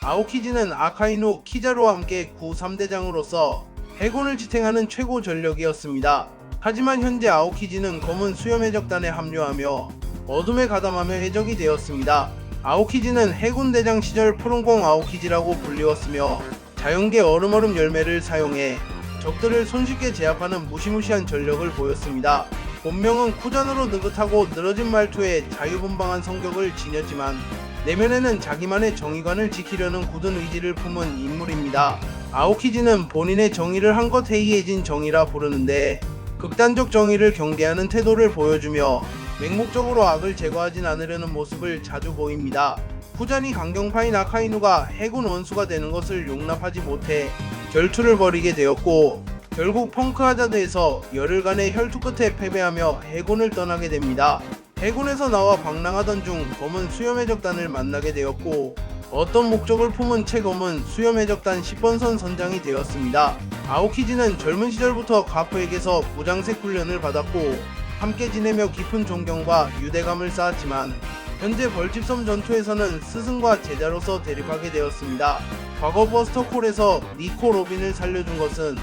아오키지는 아카이누 키자루와 함께 구3대장으로서 해군을 지탱하는 최고 전력이었습니다. 하지만 현재 아오키지는 검은 수염 해적단에 합류하며 어둠에 가담하며 해적이 되었습니다. 아오키지는 해군 대장 시절 푸른공 아오키지라고 불리웠으며 자연계 얼음얼음 열매를 사용해 적들을 손쉽게 제압하는 무시무시한 전력을 보였습니다. 본명은 쿠잔으로 느긋하고 늘어진 말투에 자유분방한 성격을 지녔지만 내면에는 자기만의 정의관을 지키려는 굳은 의지를 품은 인물입니다. 아오키지는 본인의 정의를 한껏 해이해진 정의라 부르는데 극단적 정의를 경계하는 태도를 보여주며 맹목적으로 악을 제거하진 않으려는 모습을 자주 보입니다. 쿠잔이 강경파인 아카이누가 해군 원수가 되는 것을 용납하지 못해 결투를 벌이게 되었고 결국 펑크 하자드에서 열흘간의 혈투 끝에 패배하며 해군을 떠나게 됩니다. 해군에서 나와 방랑하던 중 검은 수염해적단을 만나게 되었고 어떤 목적을 품은 채 검은 수염해적단 10번선 선장이 되었습니다. 아오키지는 젊은 시절부터 가프에게서 무장색 훈련을 받았고 함께 지내며 깊은 존경과 유대감을 쌓았지만 현재 벌집섬 전투에서는 스승과 제자로서 대립하게 되었습니다. 과거 버스터콜에서 니코 로빈을 살려준 것은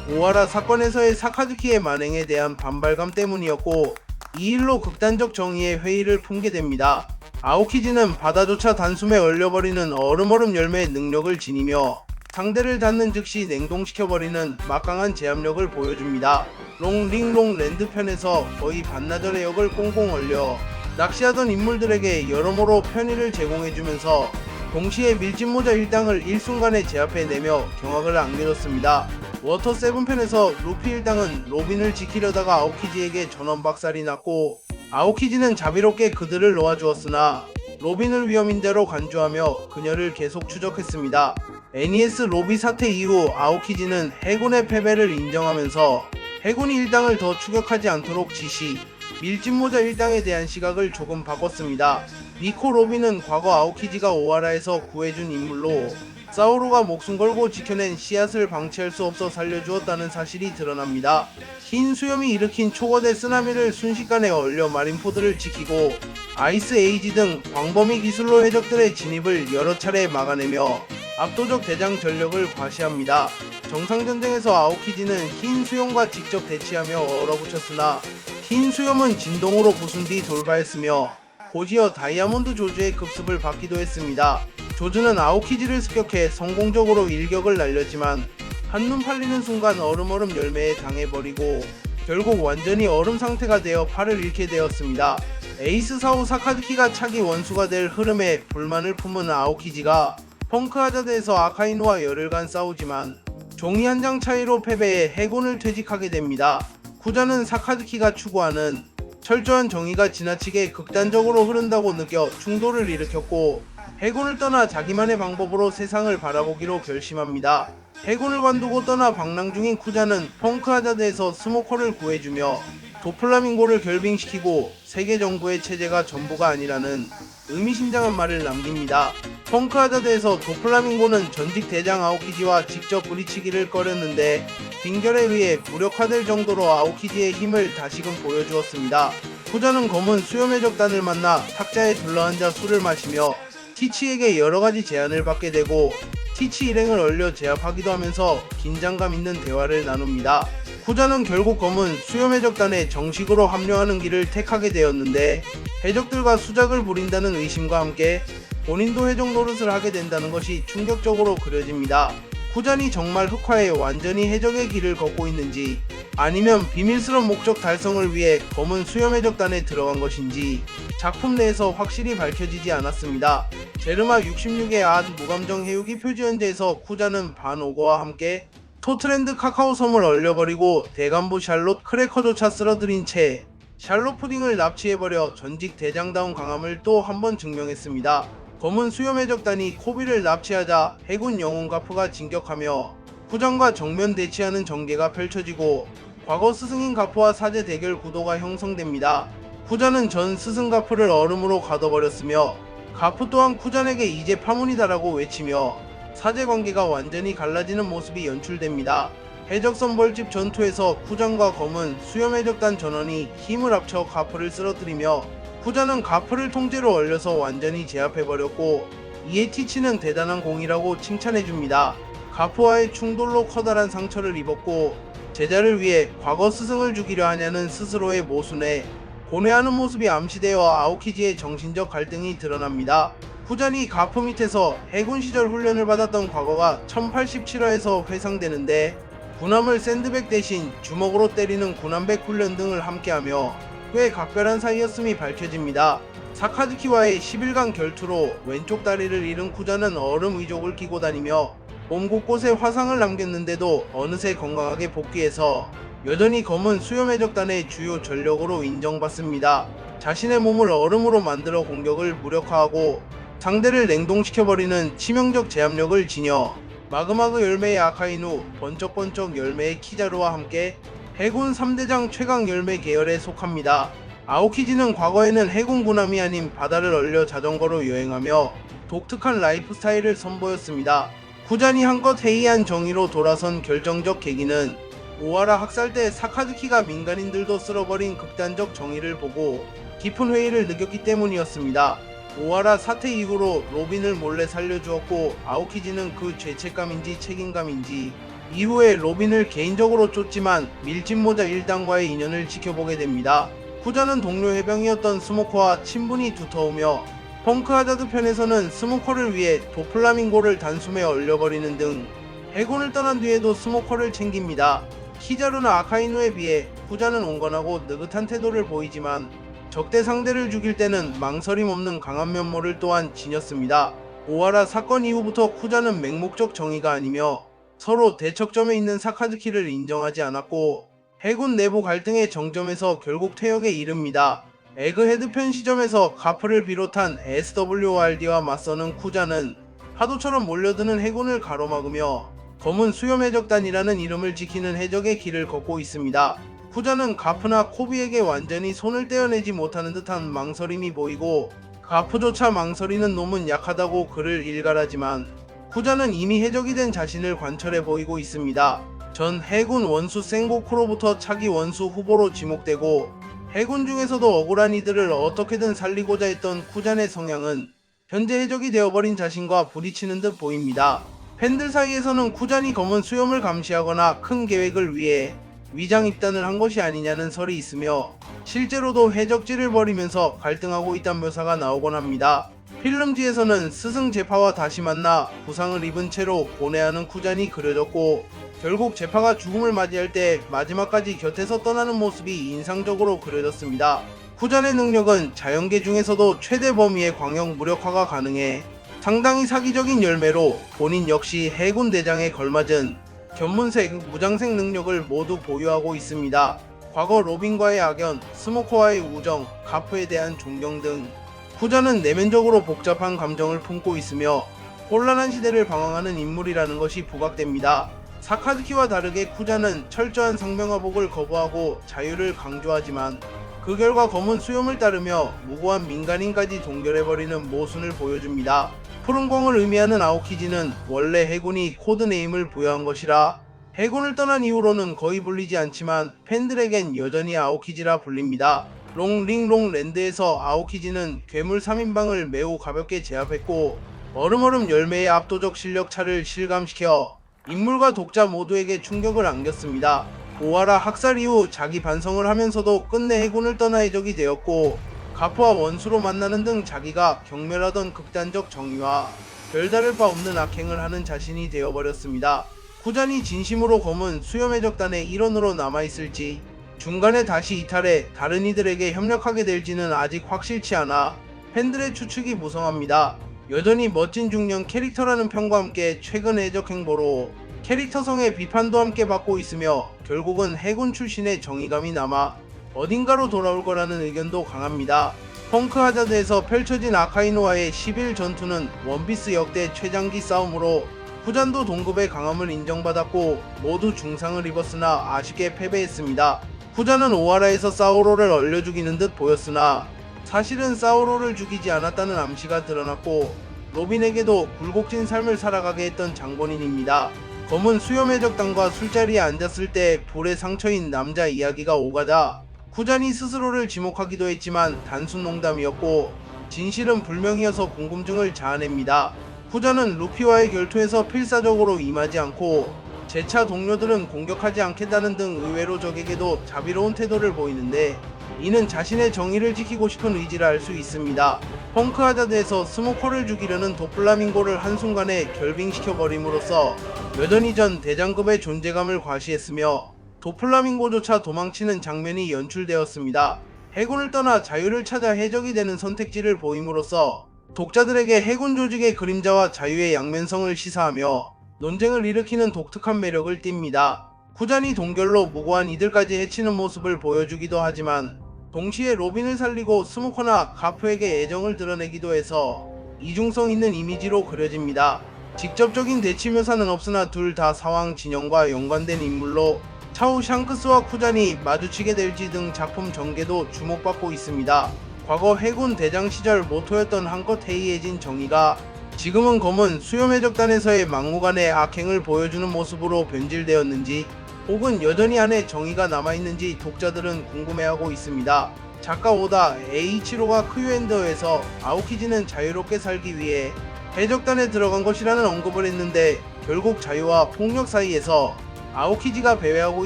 오하라 사건에서의 사카즈키의 만행에 대한 반발감 때문이었고 이 일로 극단적 정의의 회의를 품게 됩니다. 아오키지는 바다조차 단숨에 얼려버리는 얼음얼음 열매의 능력을 지니며 상대를 닿는 즉시 냉동시켜버리는 막강한 제압력을 보여줍니다. 롱링롱 랜드 편에서 거의 반나절의 역을 꽁꽁 얼려 낚시하던 인물들에게 여러모로 편의를 제공해주면서 동시에 밀짚모자 일당을 일순간에 제압해내며 경악을 안겨줬습니다. 워터 세븐편에서 루피 일당은 로빈을 지키려다가 아오키지에게 전원박살이 났고 아오키지는 자비롭게 그들을 놓아주었으나 로빈을 위험인자로 간주하며 그녀를 계속 추적했습니다. NES 로비 사태 이후 아오키지는 해군의 패배를 인정하면서 해군이 일당을 더 추격하지 않도록 지시, 밀짚모자 일당에 대한 시각을 조금 바꿨습니다. 니코 로빈은 과거 아오키지가 오하라에서 구해준 인물로 사우루가 목숨 걸고 지켜낸 씨앗을 방치할 수 없어 살려주었다는 사실이 드러납니다. 흰 수염이 일으킨 초거대 쓰나미를 순식간에 얼려 마린포드를 지키고 아이스 에이지 등 광범위 기술로 해적들의 진입을 여러 차례 막아내며 압도적 대장 전력을 과시합니다. 정상전쟁에서 아오키지는 흰 수염과 직접 대치하며 얼어붙였으나 흰 수염은 진동으로 부순 뒤 돌파했으며 곧이어 다이아몬드 조즈의 급습을 받기도 했습니다. 조즈는 아오키지를 습격해 성공적으로 일격을 날렸지만 한눈 팔리는 순간 얼음얼음 열매에 당해버리고 결국 완전히 얼음 상태가 되어 팔을 잃게 되었습니다. 에이스 사후 사카즈키가 차기 원수가 될 흐름에 불만을 품은 아오키지가 펑크 하자드에서 아카이누와 열흘간 싸우지만 종이 한 장 차이로 패배해 해군을 퇴직하게 됩니다. 쿠자는 사카즈키가 추구하는 철저한 정의가 지나치게 극단적으로 흐른다고 느껴 충돌을 일으켰고 해군을 떠나 자기만의 방법으로 세상을 바라보기로 결심합니다. 해군을 관두고 떠나 방랑 중인 쿠자는 펑크 하자드에서 스모커를 구해주며 도플라밍고를 결빙시키고 세계 정부의 체제가 전부가 아니라는 의미심장한 말을 남깁니다. 펑크 하자드에서 도플라밍고는 전직 대장 아오키지와 직접 부딪히기를 꺼렸는데 빙결에 의해 무력화될 정도로 아오키지의 힘을 다시금 보여주었습니다. 쿠자는 검은 수염해적단을 만나 탁자에 둘러앉아 술을 마시며 티치에게 여러가지 제안을 받게 되고 티치 일행을 얼려 제압하기도 하면서 긴장감 있는 대화를 나눕니다. 쿠자는 결국 검은 수염해적단에 정식으로 합류하는 길을 택하게 되었는데 해적들과 수작을 부린다는 의심과 함께 본인도 해적 노릇을 하게 된다는 것이 충격적으로 그려집니다. 쿠잔이 정말 흑화해 완전히 해적의 길을 걷고 있는지 아니면 비밀스러운 목적 달성을 위해 검은 수염해적단에 들어간 것인지 작품 내에서 확실히 밝혀지지 않았습니다. 제르마 66의 앗 무감정 해우기 표지연재에서 쿠자는 반 오거와 함께 토트랜드 카카오 섬을 얼려버리고 대간부 샬롯 크래커조차 쓸어들인 채 샬롯 푸딩을 납치해버려 전직 대장다운 강함을 또 한 번 증명했습니다. 검은 수염해적단이 코비를 납치하자 해군 영웅 가프가 진격하며 쿠장과 정면 대치하는 전개가 펼쳐지고 과거 스승인 가프와 사제 대결 구도가 형성됩니다. 쿠자는 전 스승 가프를 얼음으로 가둬버렸으며 가프 또한 쿠잔에게 이제 파문이다라고 외치며 사제 관계가 완전히 갈라지는 모습이 연출됩니다. 해적선 벌집 전투에서 쿠잔과 검은 수염해적단 전원이 힘을 합쳐 가프를 쓰러뜨리며 쿠잔은 가프를 통째로 얼려서 완전히 제압해버렸고 이에 티치는 대단한 공이라고 칭찬해줍니다. 가프와의 충돌로 커다란 상처를 입었고 제자를 위해 과거 스승을 죽이려 하냐는 스스로의 모순에 고뇌하는 모습이 암시되어 아오키지의 정신적 갈등이 드러납니다. 후잔이 가프 밑에서 해군 시절 훈련을 받았던 과거가 1087화에서 회상되는데 군함을 샌드백 대신 주먹으로 때리는 군함백 훈련 등을 함께하며 꽤 각별한 사이였음이 밝혀집니다. 사카즈키와의 11강 결투로 왼쪽 다리를 잃은 쿠자는 얼음 의족을 끼고 다니며 몸 곳곳에 화상을 남겼는데도 어느새 건강하게 복귀해서 여전히 검은 수염해적단의 주요 전력으로 인정받습니다. 자신의 몸을 얼음으로 만들어 공격을 무력화하고 상대를 냉동시켜버리는 치명적 제압력을 지녀 마그마그 열매의 아카이누, 번쩍번쩍 열매의 키자루와 함께 해군 3대장 최강 열매 계열에 속합니다. 아오키지는 과거에는 해군 군함이 아닌 바다를 얼려 자전거로 여행하며 독특한 라이프 스타일을 선보였습니다. 후잔이 한껏 해이한 정의로 돌아선 결정적 계기는 오하라 학살 때 사카즈키가 민간인들도 쓸어버린 극단적 정의를 보고 깊은 회의를 느꼈기 때문이었습니다. 오하라 사태 이후로 로빈을 몰래 살려주었고 아오키지는 그 죄책감인지 책임감인지 이후에 로빈을 개인적으로 쫓지만 밀짚모자 1단과의 인연을 지켜보게 됩니다. 후자는 동료 해병이었던 스모커와 친분이 두터우며 펑크 하자드 편에서는 스모커를 위해 도플라밍고를 단숨에 얼려버리는 등 해군을 떠난 뒤에도 스모커를 챙깁니다. 키자루나 아카이누에 비해 후자는 온건하고 느긋한 태도를 보이지만 적대 상대를 죽일 때는 망설임 없는 강한 면모를 또한 지녔습니다. 오하라 사건 이후부터 후자는 맹목적 정의가 아니며 서로 대척점에 있는 사카즈키를 인정하지 않았고 해군 내부 갈등의 정점에서 결국 퇴역에 이릅니다. 에그헤드 편 시점에서 가프를 비롯한 SWRD와 맞서는 쿠자는 파도처럼 몰려드는 해군을 가로막으며 검은 수염해적단이라는 이름을 지키는 해적의 길을 걷고 있습니다. 후자는 가프나 코비에게 완전히 손을 떼어내지 못하는 듯한 망설임이 보이고 가프조차 망설이는 놈은 약하다고 그를 일갈하지만 후자는 이미 해적이 된 자신을 관철해 보이고 있습니다. 전 해군 원수 생고쿠로부터 차기 원수 후보로 지목되고 해군 중에서도 억울한 이들을 어떻게든 살리고자 했던 쿠잔의 성향은 현재 해적이 되어버린 자신과 부딪히는 듯 보입니다. 팬들 사이에서는 쿠잔이 검은 수염을 감시하거나 큰 계획을 위해 위장 입단을 한 것이 아니냐는 설이 있으며 실제로도 해적질을 벌이면서 갈등하고 있다는 묘사가 나오곤 합니다. 필름지에서는 스승 제파와 다시 만나 부상을 입은 채로 고뇌하는 쿠잔이 그려졌고 결국 제파가 죽음을 맞이할 때 마지막까지 곁에서 떠나는 모습이 인상적으로 그려졌습니다. 쿠잔의 능력은 자연계 중에서도 최대 범위의 광역 무력화가 가능해 상당히 사기적인 열매로 본인 역시 해군 대장에 걸맞은 견문색, 무장색 능력을 모두 보유하고 있습니다. 과거 로빈과의 악연, 스모커와의 우정, 가프에 대한 존경 등 후자는 내면적으로 복잡한 감정을 품고 있으며 혼란한 시대를 방황하는 인물이라는 것이 부각됩니다. 사카즈키와 다르게 쿠자는 철저한 상명하복을 거부하고 자유를 강조하지만 그 결과 검은 수염을 따르며 무고한 민간인까지 동결해버리는 모순을 보여줍니다. 푸른광을 의미하는 아오키지는 원래 해군이 코드네임을 부여한 것이라 해군을 떠난 이후로는 거의 불리지 않지만 팬들에겐 여전히 아오키지라 불립니다. 롱링롱랜드에서 아오키지는 괴물 3인방을 매우 가볍게 제압했고 얼음얼음 열매의 압도적 실력 차를 실감시켜 인물과 독자 모두에게 충격을 안겼습니다. 오하라 학살 이후 자기 반성을 하면서도 끝내 해군을 떠나 해적이 되었고 가프와 원수로 만나는 등 자기가 경멸하던 극단적 정의와 별다를 바 없는 악행을 하는 자신이 되어버렸습니다. 쿠잔이 진심으로 검은 수염해적단의 일원으로 남아있을지 중간에 다시 이탈해 다른 이들에게 협력하게 될지는 아직 확실치 않아 팬들의 추측이 무성합니다. 여전히 멋진 중년 캐릭터라는 평과 함께 최근 해적 행보로 캐릭터성의 비판도 함께 받고 있으며 결국은 해군 출신의 정의감이 남아 어딘가로 돌아올 거라는 의견도 강합니다. 펑크 하자드에서 펼쳐진 아카이노와의 10일 전투는 원피스 역대 최장기 싸움으로 후잔도 동급의 강함을 인정받았고 모두 중상을 입었으나 아쉽게 패배했습니다. 후잔은 오하라에서 사오로를 얼려 죽이는 듯 보였으나 사실은 사오로를 죽이지 않았다는 암시가 드러났고 로빈에게도 굴곡진 삶을 살아가게 했던 장본인입니다. 검은 수염해적단과 술자리에 앉았을 때 불에 상처인 남자 이야기가 오가다 후잔이 스스로를 지목하기도 했지만 단순 농담이었고 진실은 불명이어서 궁금증을 자아냅니다. 후자는 루피와의 결투에서 필사적으로 임하지 않고 재차 동료들은 공격하지 않겠다는 등 의외로 적에게도 자비로운 태도를 보이는데, 이는 자신의 정의를 지키고 싶은 의지를 알 수 있습니다. 펑크 하자드에서 스모커를 죽이려는 도플라밍고를 한순간에 결빙시켜버림으로써 여전히 전 대장급의 존재감을 과시했으며 도플라밍고조차 도망치는 장면이 연출되었습니다. 해군을 떠나 자유를 찾아 해적이 되는 선택지를 보임으로써 독자들에게 해군 조직의 그림자와 자유의 양면성을 시사하며 논쟁을 일으키는 독특한 매력을 띱니다. 후잔이 동결로 무고한 이들까지 해치는 모습을 보여주기도 하지만 동시에 로빈을 살리고 스모커나 가프에게 애정을 드러내기도 해서 이중성 있는 이미지로 그려집니다. 직접적인 대치 묘사는 없으나 둘 다 사왕 진영과 연관된 인물로 차후 샹크스와 후잔이 마주치게 될지 등 작품 전개도 주목받고 있습니다. 과거 해군 대장 시절 모토였던 한껏 해이해진 정의가 지금은 검은 수염해적단에서의 막무가내 악행을 보여주는 모습으로 변질되었는지, 혹은 여전히 안에 정의가 남아있는지 독자들은 궁금해하고 있습니다. 작가 오다 에이치로가 크유엔더에서 아오키지는 자유롭게 살기 위해 해적단에 들어간 것이라는 언급을 했는데, 결국 자유와 폭력 사이에서 아오키지가 배회하고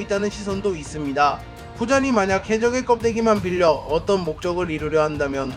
있다는 시선도 있습니다. 후잔이 만약 해적의 껍데기만 빌려 어떤 목적을 이루려 한다면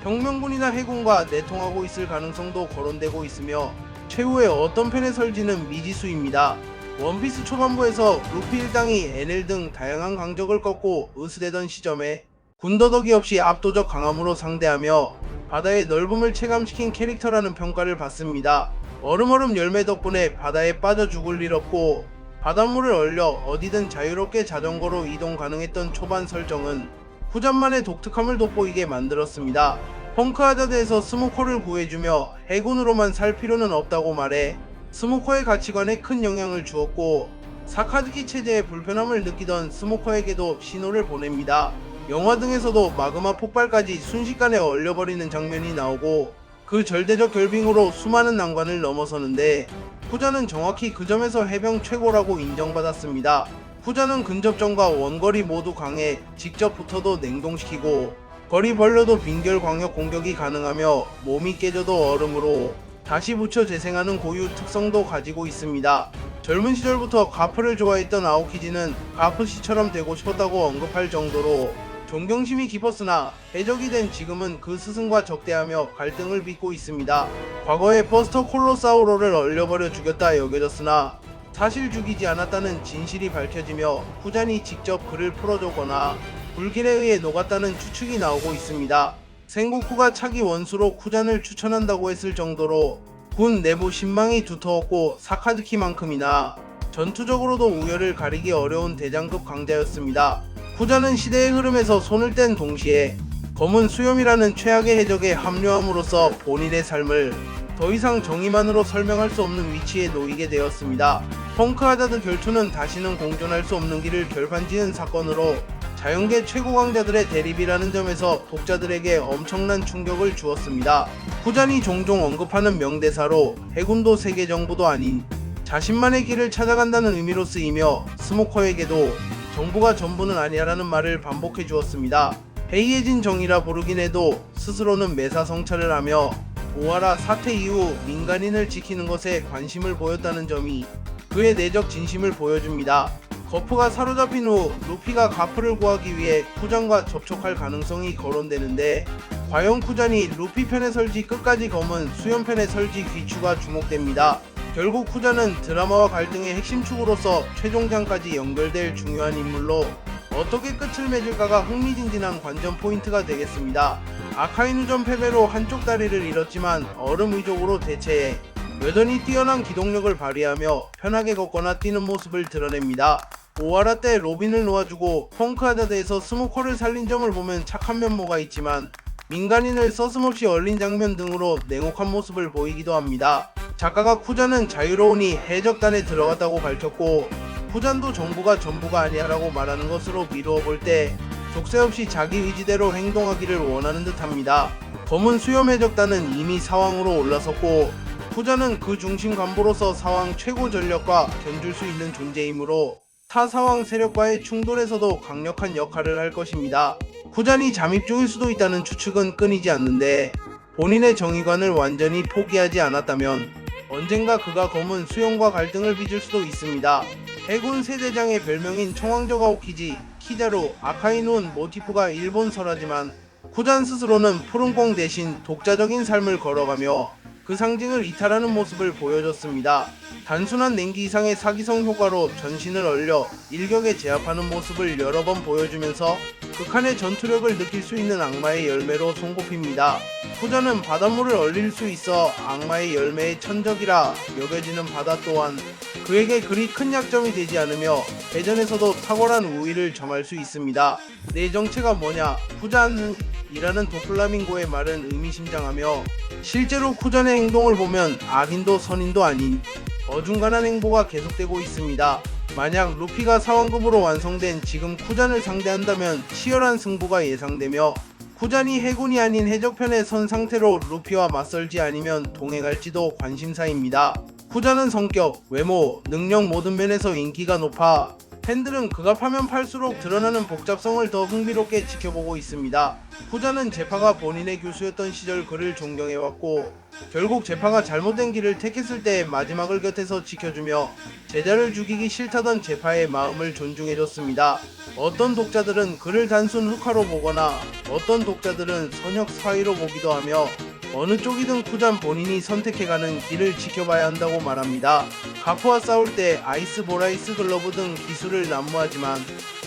혁명군이나 해군과 내통하고 있을 가능성도 거론되고 있으며, 최후의 어떤 편에 설지는 미지수입니다. 원피스 초반부에서 루피 일당이 NL 등 다양한 강적을 꺾고 으스대던 시점에 군더더기 없이 압도적 강함으로 상대하며 바다의 넓음을 체감시킨 캐릭터라는 평가를 받습니다. 얼음얼음 열매 덕분에 바다에 빠져 죽을 일 없고 바닷물을 얼려 어디든 자유롭게 자전거로 이동 가능했던 초반 설정은 후잔만의 독특함을 돋보이게 만들었습니다. 펑크 하자드에서 스모커를 구해주며 해군으로만 살 필요는 없다고 말해 스모커의 가치관에 큰 영향을 주었고, 사카즈키 체제의 불편함을 느끼던 스모커에게도 신호를 보냅니다. 영화 등에서도 마그마 폭발까지 순식간에 얼려버리는 장면이 나오고 그 절대적 결빙으로 수많은 난관을 넘어서는데, 후자는 정확히 그 점에서 해병 최고라고 인정받았습니다. 후자는 근접전과 원거리 모두 강해 직접 붙어도 냉동시키고 거리 벌려도 빈결 광역 공격이 가능하며 몸이 깨져도 얼음으로 다시 붙여 재생하는 고유 특성도 가지고 있습니다. 젊은 시절부터 가프를 좋아했던 아오키지는 가프씨처럼 되고 싶었다고 언급할 정도로 존경심이 깊었으나 해적이 된 지금은 그 스승과 적대하며 갈등을 빚고 있습니다. 과거에 버스터 콜로사우로를 얼려버려 죽였다 여겨졌으나 사실 죽이지 않았다는 진실이 밝혀지며 후잔이 직접 글을 풀어줬거나 불길에 의해 녹았다는 추측이 나오고 있습니다. 생고쿠가 차기 원수로 후잔을 추천한다고 했을 정도로 군 내부 신망이 두터웠고 사카즈키만큼이나 전투적으로도 우열을 가리기 어려운 대장급 강자였습니다. 후자는 시대의 흐름에서 손을 뗀 동시에 검은 수염이라는 최악의 해적에 합류함으로써 본인의 삶을 더 이상 정의만으로 설명할 수 없는 위치에 놓이게 되었습니다. 펑크 하자드 결투는 다시는 공존할 수 없는 길을 결판지은 사건으로 자연계 최고 강자들의 대립이라는 점에서 독자들에게 엄청난 충격을 주었습니다. 후잔이 종종 언급하는 명대사로 해군도 세계 정부도 아닌 자신만의 길을 찾아간다는 의미로 쓰이며 스모커에게도 정부가 전부는 아니야라는 말을 반복해 주었습니다. 해이해진 정의라 부르긴 해도 스스로는 매사성찰을 하며 오하라 사태 이후 민간인을 지키는 것에 관심을 보였다는 점이 그의 내적 진심을 보여줍니다. 거프가 사로잡힌 후 루피가 가프를 구하기 위해 쿠잔과 접촉할 가능성이 거론되는데, 과연 쿠잔이 루피 편에 설지 끝까지 검은 수염 편에 설지 귀추가 주목됩니다. 결국 쿠잔은 드라마와 갈등의 핵심 축으로서 최종장까지 연결될 중요한 인물로 어떻게 끝을 맺을까가 흥미진진한 관전 포인트가 되겠습니다. 아카이누전 패배로 한쪽 다리를 잃었지만 얼음 의족으로 대체해 여전히 뛰어난 기동력을 발휘하며 편하게 걷거나 뛰는 모습을 드러냅니다. 오하라 때 로빈을 놓아주고 펑크 하자드에서 스모커를 살린 점을 보면 착한 면모가 있지만 민간인을 서슴없이 얼린 장면 등으로 냉혹한 모습을 보이기도 합니다. 작가가 쿠잔은 자유로우니 해적단에 들어갔다고 밝혔고, 쿠잔도 정부가 전부가 아니야 라고 말하는 것으로 미루어 볼 때 족쇄 없이 자기 의지대로 행동하기를 원하는 듯합니다. 검은 수염 해적단은 이미 사왕으로 올라섰고, 쿠잔은 그 중심 간부로서 사왕 최고 전력과 견줄 수 있는 존재이므로 타 사왕 세력과의 충돌에서도 강력한 역할을 할 것입니다. 쿠잔이 잠입 중일 수도 있다는 추측은 끊이지 않는데, 본인의 정의관을 완전히 포기하지 않았다면 언젠가 그가 검은 수염과 갈등을 빚을 수도 있습니다. 해군 세대장의 별명인 청왕적 아오키지 키자루 아카이누은 모티프가 일본 설화지만 쿠잔 스스로는 푸른공 대신 독자적인 삶을 걸어가며 그 상징을 이탈하는 모습을 보여줬습니다. 단순한 냉기 이상의 사기성 효과로 전신을 얼려 일격에 제압하는 모습을 여러 번 보여주면서 극한의 전투력을 느낄 수 있는 악마의 열매로 손꼽힙니다. 쿠잔은 바닷물을 얼릴 수 있어 악마의 열매의 천적이라 여겨지는 바다 또한 그에게 그리 큰 약점이 되지 않으며 대전에서도 탁월한 우위를 점할 수 있습니다. 내 정체가 뭐냐? 쿠잔은 이라는 도플라밍고의 말은 의미심장하며 실제로 쿠잔의 행동을 보면 악인도 선인도 아닌 어중간한 행보가 계속되고 있습니다. 만약 루피가 사원급으로 완성된 지금 쿠잔을 상대한다면 치열한 승부가 예상되며 쿠잔이 해군이 아닌 해적편에 선 상태로 루피와 맞설지 아니면 동행할지도 관심사입니다. 쿠잔은 성격, 외모, 능력 모든 면에서 인기가 높아 팬들은 그가 파면 팔수록 드러나는 복잡성을 더 흥미롭게 지켜보고 있습니다. 쿠잔은 제파가 본인의 교수였던 시절 그를 존경해왔고 결국 제파가 잘못된 길을 택했을 때 마지막을 곁에서 지켜주며 제자를 죽이기 싫다던 제파의 마음을 존중해줬습니다. 어떤 독자들은 그를 단순 흑화로 보거나 어떤 독자들은 선역 사위로 보기도 하며 어느 쪽이든 쿠잔 본인이 선택해가는 길을 지켜봐야 한다고 말합니다. 가프와 싸울 때 아이스 보라이스 글러브 등 기술을 난무하지만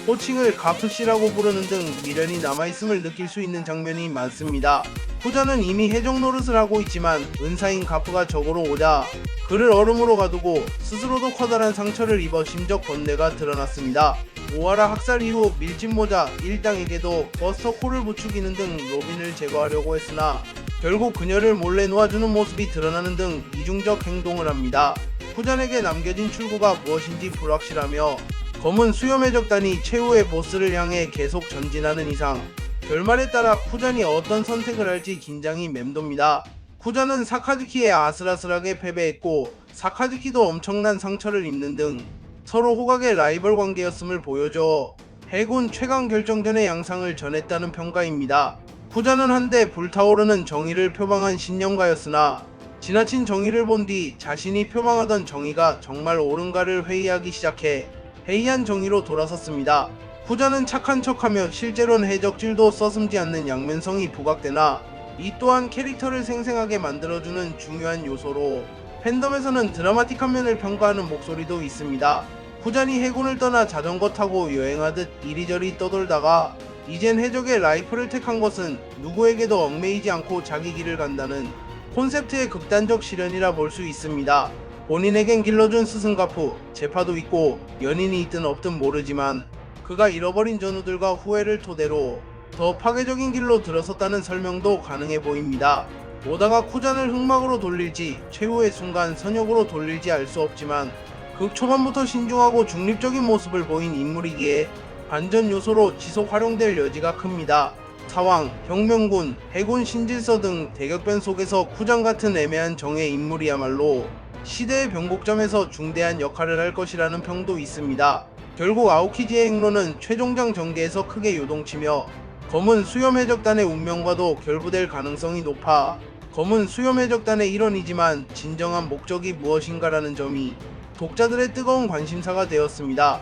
호칭을 가프씨라고 부르는 등 미련이 남아있음을 느낄 수 있는 장면이 많습니다. 쿠잔은 이미 해적 노릇을 하고 있지만 은사인 가프가 적으로 오자 그를 얼음으로 가두고 스스로도 커다란 상처를 입어 심적 번뇌가 드러났습니다. 오하라 학살 이후 밀짚모자 일당에게도 버스터 콜을 부추기는 등 로빈을 제거하려고 했으나 결국 그녀를 몰래 놓아주는 모습이 드러나는 등 이중적 행동을 합니다. 쿠잔에게 남겨진 출구가 무엇인지 불확실하며 검은 수염해적단이 최후의 보스를 향해 계속 전진하는 이상 결말에 따라 쿠잔이 어떤 선택을 할지 긴장이 맴돕니다. 쿠잔은 사카즈키에 아슬아슬하게 패배했고 사카즈키도 엄청난 상처를 입는 등 서로 호각의 라이벌 관계였음을 보여줘 해군 최강 결정전의 양상을 전했다는 평가입니다. 쿠잔은 한때 불타오르는 정의를 표방한 신념가였으나 지나친 정의를 본 뒤 자신이 표방하던 정의가 정말 옳은가를 회의하기 시작해 해이한 정의로 돌아섰습니다. 쿠잔은 착한 척하며 실제로는 해적질도 써슴지 않는 양면성이 부각되나 이 또한 캐릭터를 생생하게 만들어주는 중요한 요소로 팬덤에서는 드라마틱한 면을 평가하는 목소리도 있습니다. 쿠잔이 해군을 떠나 자전거 타고 여행하듯 이리저리 떠돌다가 이젠 해적의 라이프를 택한 것은 누구에게도 얽매이지 않고 자기 길을 간다는 콘셉트의 극단적 실현이라 볼 수 있습니다. 본인에겐 길러준 스승가프, 제파도 있고 연인이 있든 없든 모르지만 그가 잃어버린 전우들과 후회를 토대로 더 파괴적인 길로 들어섰다는 설명도 가능해 보입니다. 오다가 쿠잔을 흑막으로 돌릴지 최후의 순간 선역으로 돌릴지 알 수 없지만 극 초반부터 신중하고 중립적인 모습을 보인 인물이기에 반전 요소로 지속 활용될 여지가 큽니다. 사왕, 혁명군, 해군 신질서 등 대격변 속에서 쿠잔 같은 애매한 정의 인물이야말로 시대의 변곡점에서 중대한 역할을 할 것이라는 평도 있습니다. 결국 아오키지의 행로는 최종장 전개에서 크게 요동치며 검은 수염해적단의 운명과도 결부될 가능성이 높아 검은 수염해적단의 일원이지만 진정한 목적이 무엇인가라는 점이 독자들의 뜨거운 관심사가 되었습니다.